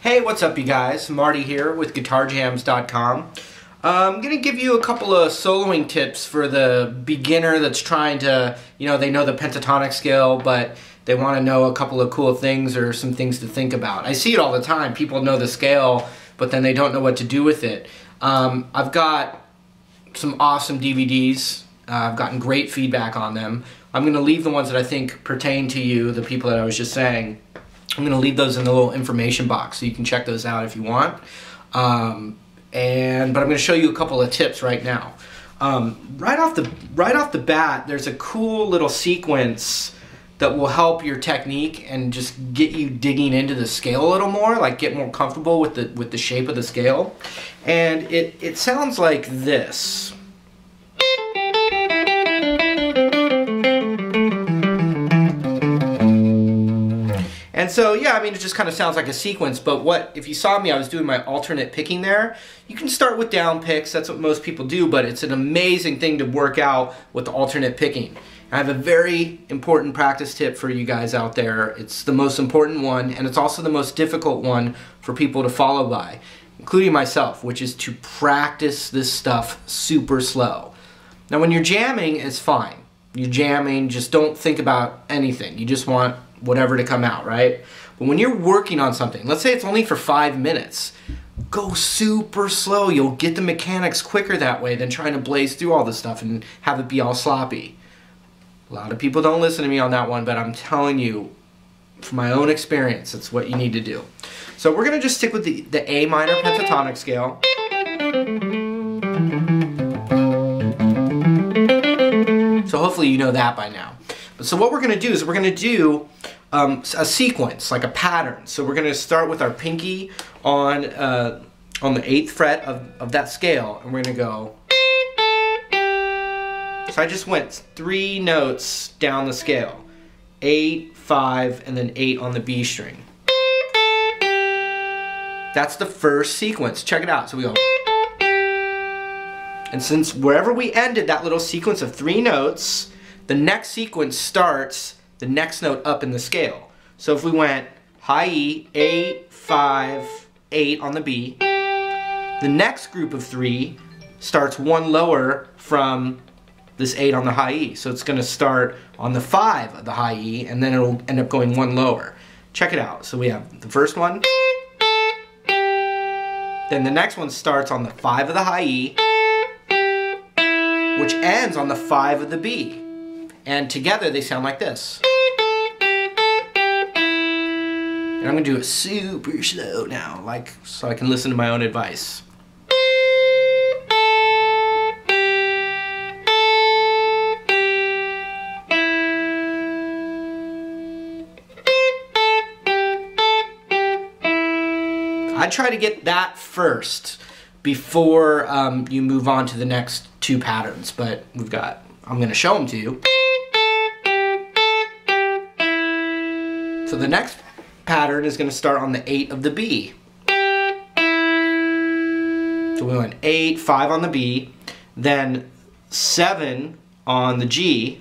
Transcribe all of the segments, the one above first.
Hey, what's up you guys? Marty here with GuitarJams.com. I'm going to give you a couple of soloing tips for the beginner that's trying to, they know the pentatonic scale, but they want to know a couple of cool things or some things to think about. I see it all the time. People know the scale, but then they don't know what to do with it. I've got some awesome DVDs. I've gotten great feedback on them. I'm going to leave the ones that I think pertain to you, the people that I was just saying. I'm going to leave those in the little information box so you can check those out if you want. But I'm going to show you a couple of tips right now. Right off the bat, there's a cool little sequence that will help your technique and just get you digging into the scale a little more, like get more comfortable with the shape of the scale. And it sounds like this. And so, yeah, I mean, it just kind of sounds like a sequence, but if you saw me, I was doing my alternate picking there. You can start with down picks, that's what most people do, but it's an amazing thing to work out with the alternate picking. I have a very important practice tip for you guys out there. It's the most important one, and it's also the most difficult one for people to follow by, including myself, which is to practice this stuff super slow. Now, when you're jamming, it's fine. You're jamming, just don't think about anything. You just want whatever to come out, right? But when you're working on something, let's say it's only for 5 minutes, go super slow. You'll get the mechanics quicker that way than trying to blaze through all this stuff and have it be all sloppy. A lot of people don't listen to me on that one, but I'm telling you, from my own experience, that's what you need to do. So we're going to just stick with the A minor pentatonic scale. So hopefully you know that by now. So what we're going to do is we're going to do a sequence, like a pattern. So we're going to start with our pinky on the 8th fret of that scale, and we're going to go. So I just went 3 notes down the scale. 8, 5, and then 8 on the B string. That's the first sequence. Check it out. So we go. And since wherever we ended that little sequence of 3 notes, the next sequence starts the next note up in the scale. So if we went high E, 8, 5, 8 on the B, the next group of 3 starts 1 lower from this 8 on the high E. So it's going to start on the 5 of the high E, and then it'll end up going 1 lower. Check it out. So we have the first one, then the next one starts on the 5 of the high E, which ends on the 5 of the B. And together they sound like this. And I'm going to do it super slow now, so I can listen to my own advice. I try to get that first before you move on to the next 2 patterns, but I'm going to show them to you. So the next pattern is going to start on the 8 of the B. So we went 8, 5 on the B, then 7 on the G,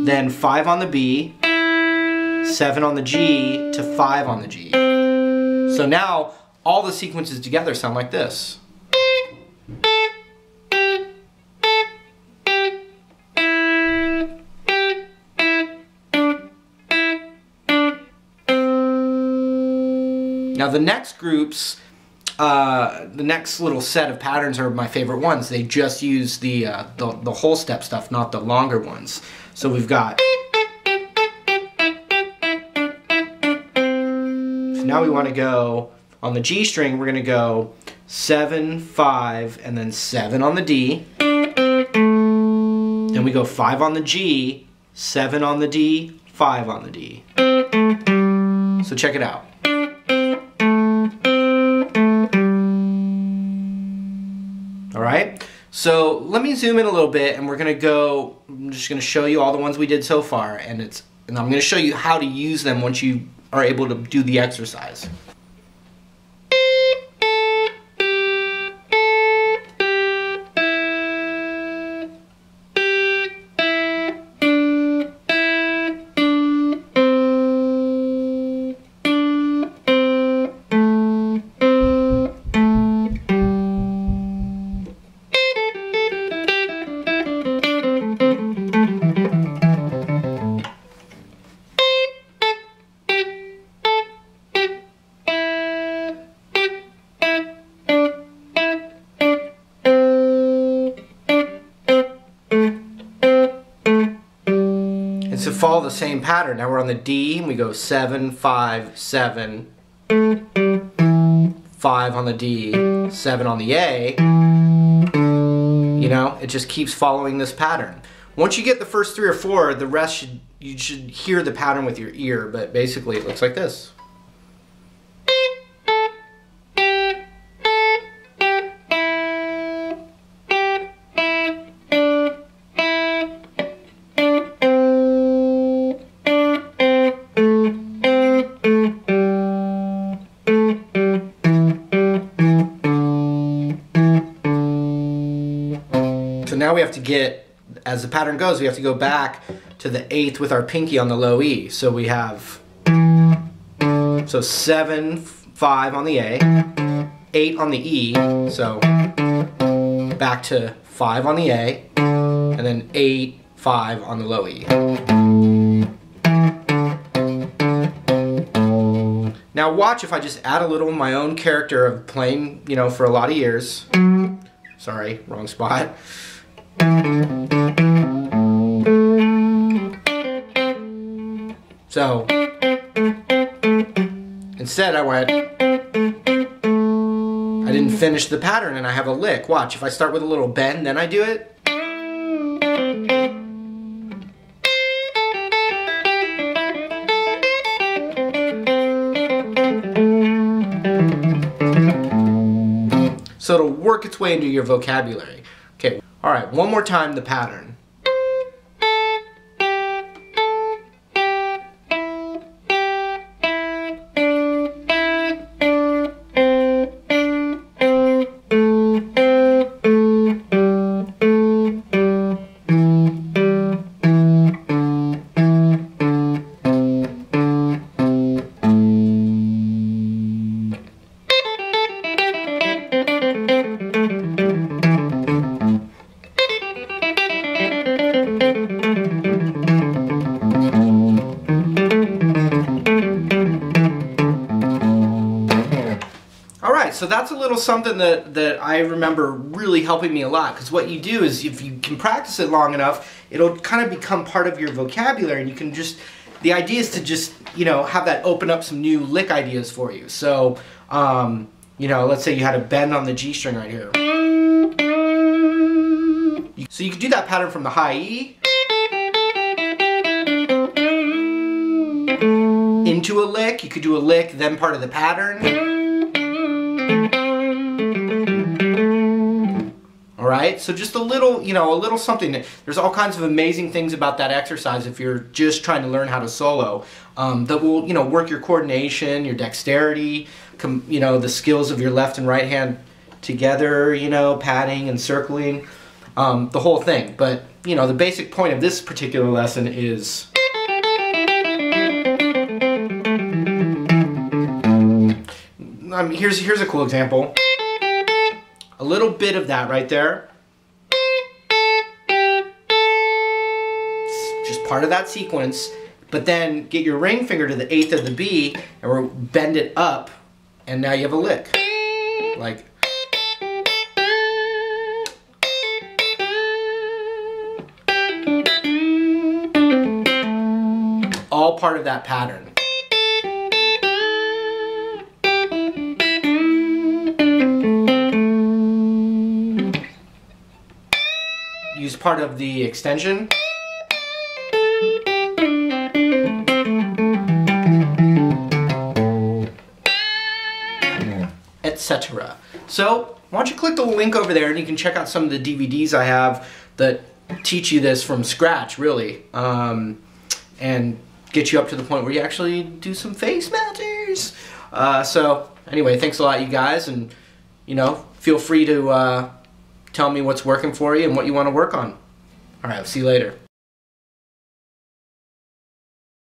then 5 on the B, 7 on the G to 5 on the G. So now all the sequences together sound like this. Now the next groups, the next little set of patterns are my favorite ones. They just use the whole step stuff, not the longer ones. So we've got. So now we want to go on the G string. We're going to go 7, 5, and then 7 on the D. Then we go 5 on the G, 7 on the D, 5 on the D. So check it out. Alright, so let me zoom in a little bit and I'm just going to show you all the ones we did so far, and I'm going to show you how to use them once you are able to do the exercise. And so follow the same pattern. Now we're on the D, and we go 7, 5, 7, 5 on the D, 7 on the A. You know, it just keeps following this pattern. Once you get the first 3 or 4, the rest you should hear the pattern with your ear, but basically it looks like this. So now we have to get, as the pattern goes, we have to go back to the 8th with our pinky on the low E. So we have, so 7, 5 on the A, 8 on the E, so back to 5 on the A, and then 8, 5 on the low E. Now watch if I just add a little of my own character of playing, you know, for a lot of years. Sorry, wrong spot. So, instead I didn't finish the pattern and I have a lick. Watch, if I start with a little bend, then I do it. So it'll work its way into your vocabulary. Okay, all right, one more time the pattern. So that's a little something that I remember really helping me a lot, because what you do is if you can practice it long enough, it'll kind of become part of your vocabulary, and you can just, the idea is to just, you know, have that open up some new lick ideas for you. So, you know, let's say you had a bend on the G string right here. So you could do that pattern from the high E into a lick. You could do a lick, then part of the pattern. Alright, so just a little, you know, a little something. There's all kinds of amazing things about that exercise if you're just trying to learn how to solo that will, you know, work your coordination, your dexterity, you know, the skills of your left and right hand together, you know, patting and circling, the whole thing. But, you know, the basic point of this particular lesson is here's a cool example. A little bit of that right there. It's just part of that sequence. But then get your ring finger to the 8th of the B and we'll bend it up, and now you have a lick. Like, all part of that pattern. Use part of the extension. Etc. So, why don't you click the link over there and you can check out some of the DVDs I have that teach you this from scratch, really. And get you up to the point where you actually do some face melters. So, anyway, thanks a lot, you guys, and, you know, feel free to tell me what's working for you and what you want to work on. Alright, I'll see you later.